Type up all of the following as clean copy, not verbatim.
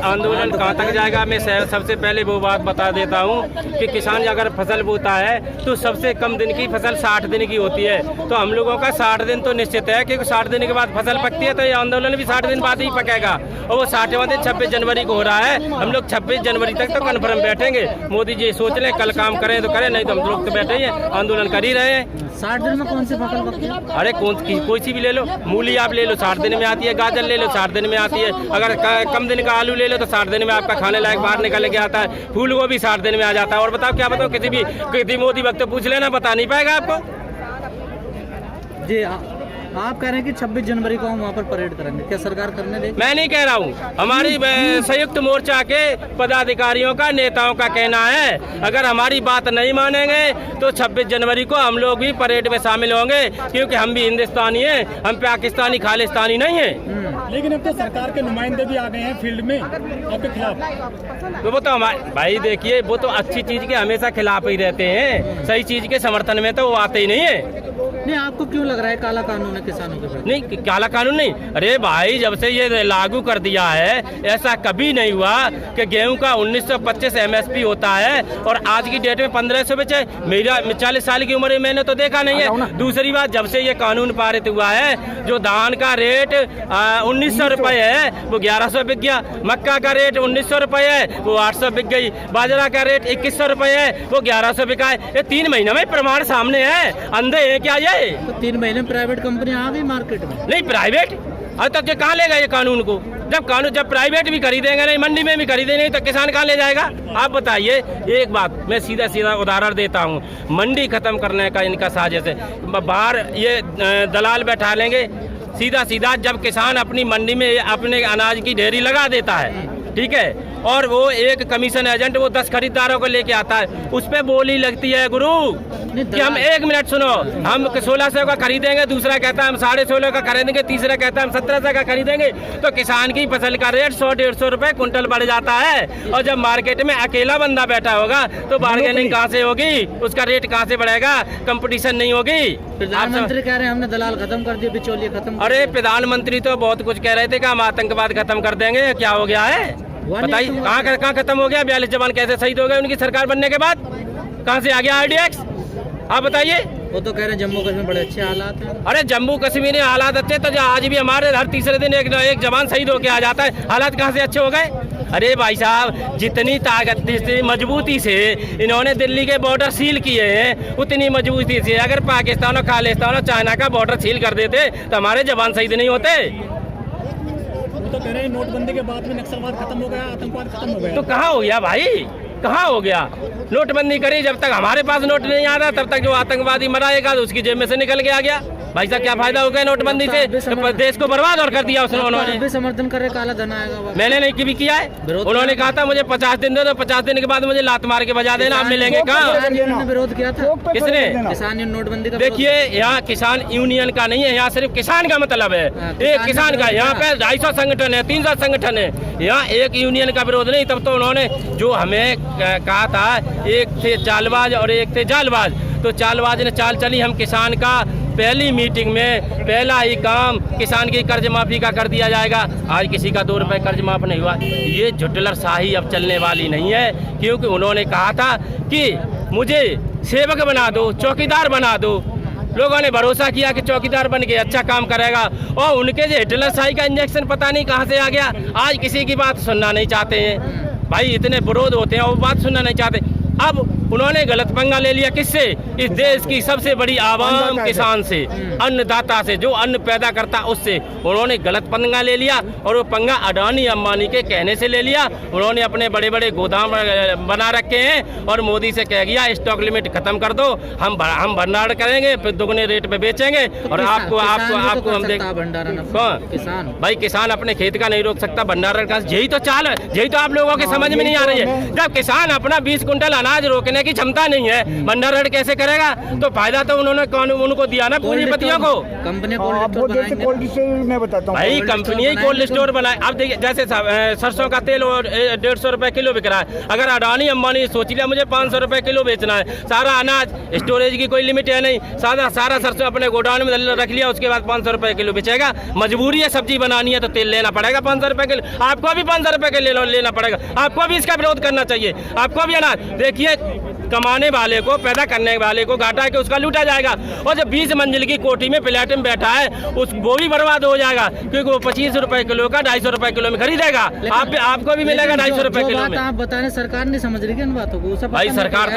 आंदोलन कहाँ तक जाएगा, मैं सबसे पहले वो बात बता देता हूँ कि किसान अगर फसल बोता है तो सबसे कम दिन की फसल 60 दिन की होती है। तो हम लोगों का 60 दिन तो निश्चित है, क्योंकि 60 दिन के बाद फसल पकती है, तो ये आंदोलन भी 60 दिन बाद ही पकेगा। और वो 60वां दिन 26 जनवरी को हो रहा है। हम लोग 26 जनवरी तक तो कन्फर्म बैठेंगे। मोदी जी सोच लें, कल काम करें तो करें, नहीं तो हम लोग तो बैठे ही हैं, आंदोलन कर ही रहे हैं। 60 दिन में कौन सी फसल पकती है? अरे कोई सी भी ले लो, मूली आप ले लो 60 दिन में आती है, गाजर ले लो 60 दिन में आती है, अगर कम दिन का आलू ले लो तो 60 दिन में आपका खाने लायक बाहर निकल के आता है, फूल वो भी 60 दिन में आ जाता है। और बताओ क्या बताओ, किसी मोदी वक्त तो पूछ लेना, बता नहीं पाएगा आपको जी। आप कह रहे हैं कि 26 जनवरी को हम वहाँ पर परेड करेंगे, क्या सरकार करने देगी? मैं नहीं कह रहा हूँ, हमारी संयुक्त मोर्चा के पदाधिकारियों का, नेताओं का कहना है, अगर हमारी बात नहीं मानेंगे तो 26 जनवरी को हम लोग भी परेड में शामिल होंगे, क्योंकि हम भी हिंदुस्तानी हैं, हम पाकिस्तानी खालिस्तानी नहीं हैं। लेकिन अब तो सरकार के नुमाइंदे भी आ गए हैं फील्ड में आपके खिलाफ। तो वो तो हमारे भाई देखिए, वो तो अच्छी चीज के हमेशा खिलाफ ही रहते हैं, सही चीज के समर्थन में तो वो आते ही नहीं है। नहीं, आपको क्यों लग रहा है काला कानून है किसानों के प्रति? नहीं, काला कानून नहीं। अरे भाई, जब से ये लागू कर दिया है, ऐसा कभी नहीं हुआ कि गेहूं का 1925 MSP होता है और आज की डेट में 1500 बेचे। मेरा 40 साल की उम्र में मैंने तो देखा नहीं है। दूसरी बात, जब से ये कानून पारित हुआ है, जो धान का रेट 1900 रुपए है वो 1100 बिक गया, मक्का का रेट 1900 रुपए है वो 800 बिक गई, बाजरा का रेट 2100 रुपए है वो 1100 बिका है। ये 3 महीने में प्रमाण सामने है, अंधे है क्या ये? तो 3 महीने में प्राइवेट कंपनी आ गई मार्केट में। नहीं, प्राइवेट अब तक ये कहाँ लेगा ये कानून को? जब प्राइवेट भी खरीदेंगे नहीं, मंडी में भी खरीदेंगे नहीं, तो किसान कहाँ ले जाएगा? आप बताइए। एक बात मैं सीधा उदाहरण देता हूँ, मंडी खत्म करने का इनका साजिश है। बाहर ये दलाल बैठा लेंगे, सीधा जब किसान अपनी मंडी में अपने अनाज की ढेरी लगा देता है, ठीक है, और वो एक कमीशन एजेंट वो 10 खरीदारों को लेके आता है, उस पे बोली लगती है गुरु कि हम 1 मिनट सुनो, हम 1600 का खरीदेंगे, दूसरा कहता है हम 1650 का खरीदेंगे, तीसरा कहता है हम 1700 का खरीदेंगे। तो किसान की फसल का रेट 100-150 रुपए कुंटल बढ़ जाता है। और जब मार्केट में अकेला बंदा बैठा होगा तो बार्गेनिंग कहाँ से होगी, उसका रेट कहाँ से बढ़ेगा, कंपटीशन नहीं होगी। प्रधानमंत्री कह रहे हैं हमने दलाल खत्म कर दिए, बिचौलिए खत्म। अरे प्रधानमंत्री तो बहुत कुछ कह रहे थे कि हम आतंकवाद खत्म कर देंगे, क्या हो गया है बताइए? कहाँ खत्म हो गया? 42 जवान कैसे शहीद हो गए उनकी सरकार बनने के बाद? कहाँ से आ गया RDX? आप बताइए। वो तो कह रहे हैं जम्मू कश्मीर बड़े अच्छे हालात हैं। अरे जम्मू कश्मीर में हालात अच्छे, तो आज भी हमारे हर तीसरे दिन एक जवान शहीद होके आ जाता है, हालात कहाँ से अच्छे हो गए? अरे भाई साहब, जितनी ताकत से मजबूती से इन्होंने दिल्ली के बॉर्डर सील किए हैं, उतनी मजबूती से अगर पाकिस्तान और खालिस्तान और चाइना का बॉर्डर सील कर देते तो हमारे जवान शहीद नहीं होते। तो कह रहे हैं नोटबंदी के बाद में नक्सलवाद खत्म हो गया, आतंकवाद खत्म हो गया। तो कहाँ हो गया भाई, कहाँ हो गया? नोटबंदी करी, जब तक हमारे पास नोट नहीं आ रहा तब तक जो आतंकवादी मराएगा तो उसकी जेब में से निकल के आ गया। भाई साहब, क्या फायदा हो गया नोटबंदी से? देश को बर्बाद और कर दिया उन्होंने। समर्थन करे काला धन आएगा। मैंने नहीं कभी किया है। उन्होंने कहा था मुझे 50 दिन दे दो, 50 दिन के बाद मुझे लात मार के बजा देना, आप मिलेंगे कहाँ? विरोध किया था किसने? किसान नोटबंदी का। देखिए, यहाँ किसान यूनियन का नहीं है, यहाँ सिर्फ किसान का मतलब है, एक किसान का। यहाँ पे 250 संगठन है, 300 संगठन है, यहाँ एक यूनियन का विरोध नहीं। तब तो उन्होंने जो हमें कहा था, एक थे चालबाज और एक थे जालबाज, तो चालबाज ने चाल चली, हम किसान का पहली मीटिंग में पहला ही काम किसान की कर्ज माफी का कर दिया जाएगा। आज किसी का 2 रुपए कर्ज माफ नहीं हुआ। ये झुटलर शाही अब चलने वाली नहीं है, क्योंकि उन्होंने कहा था कि मुझे सेवक बना दो, चौकीदार बना दो। लोगों ने भरोसा किया कि चौकीदार बन के अच्छा काम करेगा, और उनके जो हिटलर शाही का इंजेक्शन पता नहीं कहाँ से आ गया। आज किसी की बात सुनना नहीं चाहते हैं भाई, इतने विरोध होते हैं और बात सुनना नहीं चाहते। अब उन्होंने गलत पंगा ले लिया, किससे? इस देश की सबसे बड़ी आवाम किसान से, अन्नदाता से, जो अन्न पैदा करता उससे उन्होंने गलत पंगा ले लिया। और वो पंगा अडानी अंबानी के कहने से ले लिया। उन्होंने अपने बड़े बड़े गोदाम बना रखे हैं और मोदी से कह गया स्टॉक लिमिट खत्म कर दो, हम भंडारण करेंगे, फिर दुगने रेट पे बेचेंगे और आपको हम किसान भाई, किसान अपने खेत का नहीं रोक सकता, भंडारण का। यही तो चाल है, यही तो आप लोगों के समझ में नहीं आ रही है। जब किसान अपना 20 कुंटल अनाज रोकने की क्षमता नहीं है, भंडारण कैसे करेगा तो फायदा तो उन्होंने कानून उनको दिया ना पूंजीपतियों को। कंपनी मैं बताता हूँ भाई कंपनी ही कोल्ड स्टोर बनाए। अब देखिए जैसे सरसों का तेल और 150 रुपए किलो बिक रहा है, अगर अडानी अंबानी सोच लिया मुझे 500 रुपए किलो बेचना है, सारा अनाज स्टोरेज की कोई लिमिट है नहीं, सारा सरसों अपने गोडाउन में रख लिया, उसके बाद 500 रुपए किलो बेचेगा। मजबूरी है, सब्जी बनानी है तो तेल लेना पड़ेगा 500 रुपए किलो, आपको भी 500 रुपए किलो लेना पड़ेगा, आपको भी इसका विरोध करना चाहिए, आपको भी अनाज। देखिए कमाने वाले को, पैदा करने वाले को घाटा है कि उसका लूटा जाएगा, और जब 20 मंजिल की कोठी में फ्लैट में बैठा है वो भी बर्बाद हो जाएगा, क्योंकि वो 25 रुपए किलो का 250 रुपए किलो में खरीदेगा, आपको भी मिलेगा 250 रुपए किलो में। आप बता रहे सरकार नहीं समझ रही इन बातों को। भाई सरकार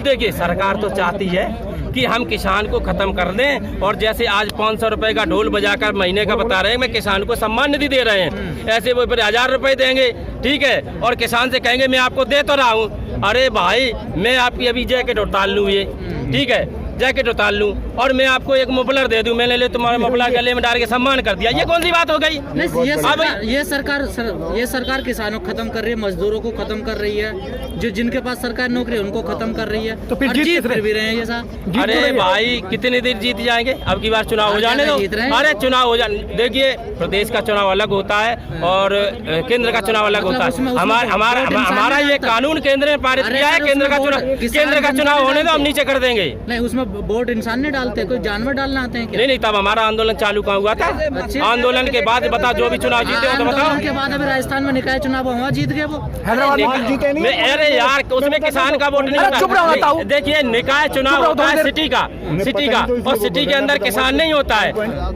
देखिए सरकार तो चाहती है कि हम किसान को खत्म कर दें, और जैसे आज 500 रुपए का ढोल बजाकर महीने का बता रहे हैं मैं किसान को सम्मान निधि दे रहे हैं, ऐसे वो फिर 1000 रुपए देंगे, ठीक है, और किसान से कहेंगे मैं आपको दे तो रहा हूँ, अरे भाई मैं आपकी अभी जैकेट उतार लूँ, ये ठीक है जैकेट उतार लूँ और मैं आपको एक मफलर दे दूं, मैंने ले तुम्हारा मफलर गले में डाल के सम्मान कर दिया, ये कौन सी बात हो गई? ये सरकार किसानों को खत्म कर रही है, मजदूरों को खत्म कर रही है, जो जिनके पास सरकारी नौकरी है उनको खत्म कर रही है, तो फिर जीत भी रहे हैं ये साहब। अरे भाई कितनी देर जीत जाएंगे, अब की बार चुनाव हो जाने दो, अरे चुनाव हो जाने, देखिए प्रदेश का चुनाव अलग होता है और केंद्र का चुनाव अलग होता है। हमारा ये कानून केंद्र ने पारित किया है, केंद्र का चुनाव होने दो, हम नीचे कर देंगे। नहीं उसमें वोट इंसान नहीं डालते, कोई जानवर डालना आते हैं क्या? नहीं तब हमारा आंदोलन चालू कहाँ हुआ था? आंदोलन के बाद बता, जो भी चुनाव जीते हो तो बताओ। के बाद अभी राजस्थान में निकाय चुनाव वहाँ जीत गए, वो जीते नहीं। अरे यार उसमें किसान का वोट नहीं होता। देखिए निकाय चुनाव होता है सिटी का, और सिटी के अंदर किसान नहीं होता है,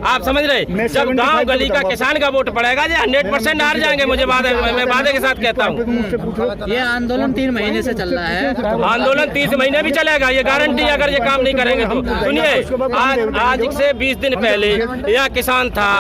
आप समझ रहे। जब गाँव गली का किसान का वोट पड़ेगा 100% हार जाएंगे, मुझे मैं वादे के साथ कहता हूँ। ये आंदोलन 3 महीने से चल रहा है, आंदोलन 30 महीने भी चलेगा, ये गारंटी, अगर ये काम नहीं करेंगे तो। सुनिए आज से 20 दिन पहले यह किसान था,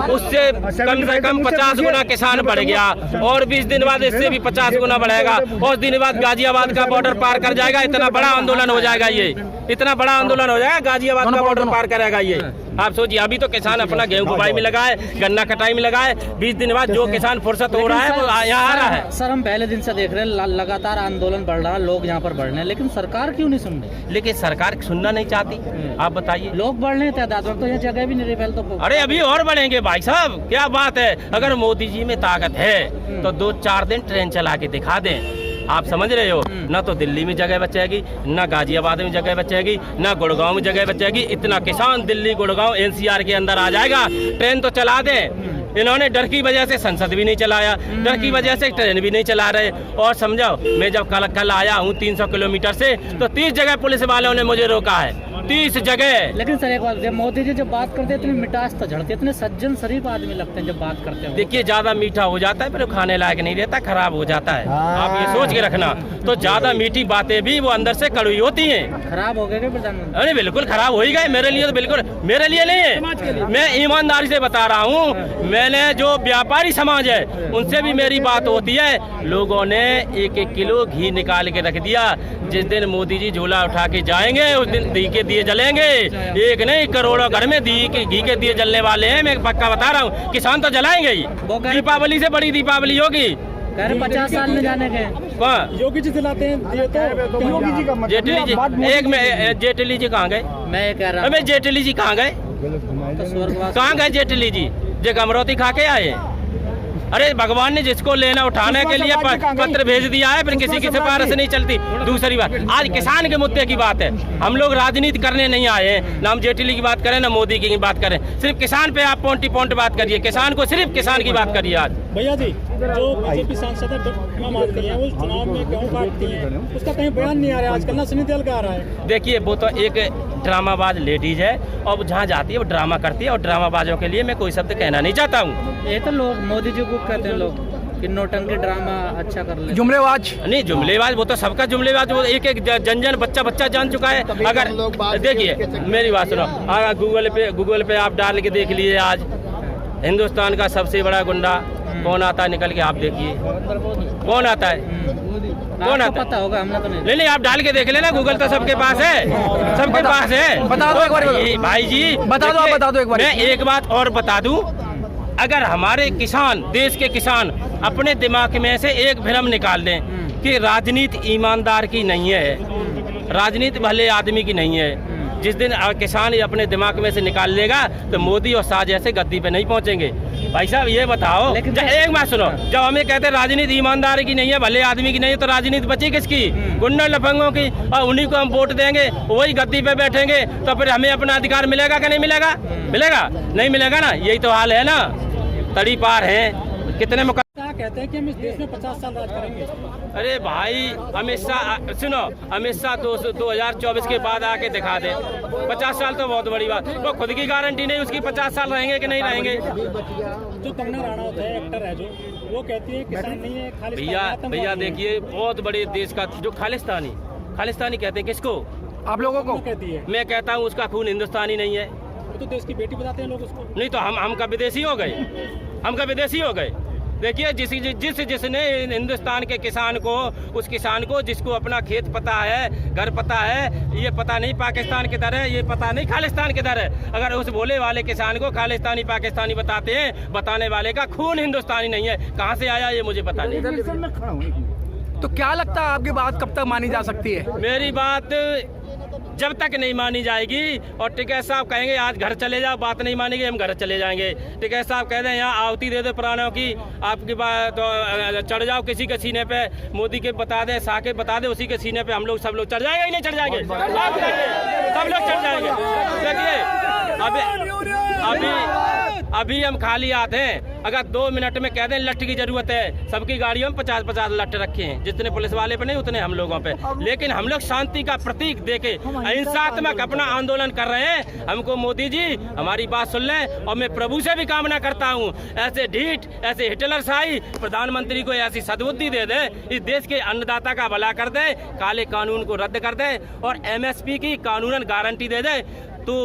उससे कम से कम 50 गुना किसान बढ़ गया, और 20 दिन बाद इससे भी 50 गुना बढ़ेगा, और दिन बाद गाजियाबाद का बॉर्डर पार कर जाएगा। इतना बड़ा आंदोलन हो जाएगा, ये इतना बड़ा आंदोलन हो जाएगा, गाजियाबाद का बॉर्डर पार करेगा ये। आप सोचिए अभी तो किसान अपना गेहूं बुवाई में लगा है, गन्ना कटाई में लगा है, 20 दिन बाद जो किसान फुर्सत हो रहा है वो यहाँ आ रहा है। सर हम पहले दिन से देख रहे हैं लगातार आंदोलन बढ़ रहा है, लोग यहाँ पर बढ़ रहे हैं, लेकिन सरकार क्यों नहीं सुन रही? लेकिन सरकार सुनना नहीं चाहती, आप बताइए। लोग बढ़ रहे हैं तादाद में, तो ये जगह भी नहीं रही पहले तो। अरे अभी और बढ़ेंगे भाई साहब, क्या बात है, अगर मोदी जी में ताकत है तो 2-4 दिन ट्रेन चला के दिखा दें, आप समझ रहे हो। ना तो दिल्ली में जगह बचेगी, ना गाजियाबाद में जगह बचेगी, ना गुड़गांव में जगह बचेगी। इतना किसान दिल्ली गुड़गांव NCR के अंदर आ जाएगा, ट्रेन तो चला दें। इन्होंने डर की वजह से संसद भी नहीं चलाया, डर की वजह से ट्रेन भी नहीं चला रहे। और समझो मैं जब कल आया हूँ 300 किलोमीटर से, तो 30 जगह पुलिस वालों ने मुझे रोका है, 30 जगह। लेकिन सर एक बात, जब मोदी जी जब बात करते हैं इतनी मिठास तो झड़ती, इतने सज्जन शरीफ आदमी लगते हैं जब बात करते हैं। देखिए ज्यादा मीठा हो जाता है फिर खाने लायक नहीं रहता, खराब हो जाता है, आप ये सोच के रखना। तो ज्यादा मीठी बातें भी वो अंदर से कड़वी होती हैं। खराब हो गए प्रधानमंत्री? अरे बिल्कुल खराब हो ही गए, मेरे लिए तो बिल्कुल, मेरे लिए नहीं है, मैं ईमानदारी से बता रहा हूँ। मैंने जो व्यापारी समाज है उनसे भी मेरी बात होती है, लोगों ने 1-1 किलो घी निकाल के रख दिया। जिस दिन मोदी जी झोला उठा के जाएंगे उस दिन घी के दिए जलेंगे, एक नहीं करोड़ों घर में घी के दिए जलने वाले हैं, मैं पक्का बता रहा हूँ। किसान तो जलाएंगे ही, दीपावली से बड़ी दीपावली होगी। 50 साल में जाने के योगी जी दिलाते हैं, तो योगी जी का जेटली जी, एक में जेटली जी कहाँ गए? मैं कह रहा हूँ जेटली जी कहाँ गए? कहाँ गए जेटली जी? जो अमरौती खा के आए। अरे भगवान ने जिसको लेना उठाने के लिए पत्र भेज दिया है, फिर किसी की सिफारिश नहीं चलती। दूसरी बात, आज किसान के मुद्दे की बात है, हम लोग राजनीति करने नहीं आए हैं, ना हम जेटली की बात करें ना मोदी की बात करें, सिर्फ किसान पे आप पॉइंट बात करिए, किसान को सिर्फ किसान की बात करिए। आज भैया जी जो बीजेपी सांसद मारती है, वो चुनाव में गेहूं काटती है, उसका कहीं बयान नहीं आ रहा है आजकल, ना सुनी तेल का आ रहा है। देखिए वो तो एक ड्रामाबाज लेडीज है, और जहाँ जाती है वो ड्रामा करती है, और ड्रामाबाजों के लिए मैं कोई शब्द कहना नहीं चाहता हूँ। ये तो लोग मोदी जी को कहते हैं लोग कि नोटंकी ड्रामा अच्छा कर ले, जुमलेबाज नहीं, जुमलेबाज वो तो सबका जुमलेबाज, वो एक जन बच्चा जान चुका है। अगर देखिए मेरी बात सुनो, अगर गूगल पे आप डाल के देख लीजिए, आज हिंदुस्तान का सबसे बड़ा गुंडा कौन आता है निकल के, आप देखिए कौन आता है, कौन आता पता होगा, हमने तो नहीं, आप डाल के देख लेना, गूगल तो सबके पास है, सबके पास है। बता दो एक बार भाई जी, बता दो एक बार। मैं एक बात और बता दूं, अगर हमारे किसान, देश के किसान अपने दिमाग में से एक भ्रम निकाल दें कि राजनीति ईमानदार की नहीं है, राजनीति भले आदमी की नहीं है। जिस दिन किसान अपने दिमाग में से निकाल लेगा तो मोदी और शाह जैसे गद्दी पे नहीं पहुंचेंगे। भाई साहब ये बताओ, एक बात सुनो, जब हमें कहते हैं राजनीति ईमानदारी की नहीं है, भले आदमी की नहीं है, तो राजनीति बची किसकी? गुंडा लफंगों की। और उन्हीं को हम वोट देंगे, वही गद्दी पे बैठेंगे, तो फिर हमें अपना अधिकार मिलेगा कि नहीं मिलेगा? मिलेगा? नहीं मिलेगा ना। यही तो हाल है ना, तड़ी पार है। कितने क्या कहते हैं कि हम इस देश में 50 साल राज करेंगे? अरे भाई अमित शाह, सुनो, अमित शाह 2024 के बाद आके दिखा दे। 50 साल तो बहुत बड़ी बात, वो खुद की गारंटी नहीं उसकी 50 साल रहेंगे कि नहीं रहेंगे। जो कंगना राणावत है, एक्टर है, जो वो कहती है किसान नहीं है, खालिस्तानी। भैया देखिए, बहुत बड़े देश का जो खालिस्तानी कहते हैं किसको? आप लोगों को कहती है। मैं कहता हूँ उसका खून हिंदुस्तानी नहीं है। वो तो देश की बेटी बताते हैं लोग उसको। नहीं तो हम का विदेशी हो गए? हम का विदेशी हो गए? देखिए, जिसने हिंदुस्तान के किसान को, उस किसान को जिसको अपना खेत पता है, घर पता है, ये पता नहीं पाकिस्तान किधर है, ये पता नहीं खालिस्तान किधर है। अगर उस भोले वाले किसान को खालिस्तानी पाकिस्तानी बताते हैं, बताने वाले का खून हिंदुस्तानी नहीं है। कहाँ से आया ये मुझे पता नहीं। तो क्या लगता है आपकी बात कब तक मानी जा सकती है? मेरी बात जब तक नहीं मानी जाएगी और टिकैत साहब कहेंगे आज घर चले जाओ, बात नहीं मानेंगे, हम घर चले जाएंगे। टिकैत साहब कह दें यहाँ आहुति दे दो प्राणों की, आपकी बात तो चढ़ जाओ किसी के सीने पे, मोदी के बता दे, शाह के बता दे, उसी के सीने पे हम लोग सब लोग चढ़ जाएंगे ही नहीं चढ़ जाएंगे? सब लोग चढ़ जाएंगे। देखिए अभी हम खाली हाथ हैं। अगर 2 मिनट में कह दें लठ की जरूरत है, सबकी गाड़ियों में 50-50 लठ रखे हैं, जितने पुलिस वाले पे नहीं उतने हम लोगों पे। लेकिन हम लोग शांति का प्रतीक देके अहिंसात्मक अपना आंदोलन कर रहे हैं। हमको मोदी जी हमारी बात सुन लें, और मैं प्रभु से भी कामना करता हूँ ऐसे ढीठ, ऐसे हिटलरशाही प्रधानमंत्री को ऐसी सद्बुद्धि दे दे, इस देश के अन्नदाता का भला कर दे, काले कानून को रद्द कर दे और MSP की कानूनन गारंटी दे दे, तो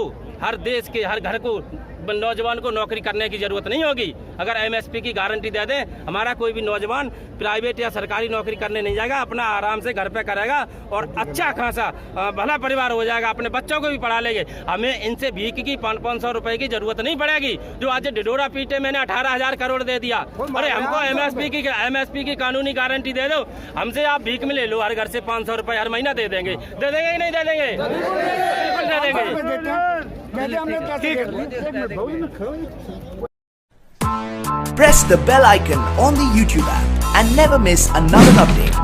हर देश के हर घर को, नौजवान को नौकरी करने की जरूरत नहीं होगी। अगर MSP की गारंटी दे दें, हमारा कोई भी नौजवान प्राइवेट या सरकारी नौकरी करने नहीं जाएगा, अपना आराम से घर पे करेगा और अच्छा खासा भला परिवार हो जाएगा, अपने बच्चों को भी पढ़ा लेंगे। हमें इनसे भीख की 500 रुपए की जरूरत नहीं पड़ेगी। जो आज डिडोरा पीटे मैंने 18,000 करोड़ दे दिया, अरे हमको MSP की कानूनी गारंटी दे दो, हमसे आप भीख में ले लो, हर घर से 500 रुपए हर महीना दे देंगे। दे देंगे कि नहीं दे देंगे? बिल्कुल दे देंगे। Press the bell icon on the YouTube app and never miss another update.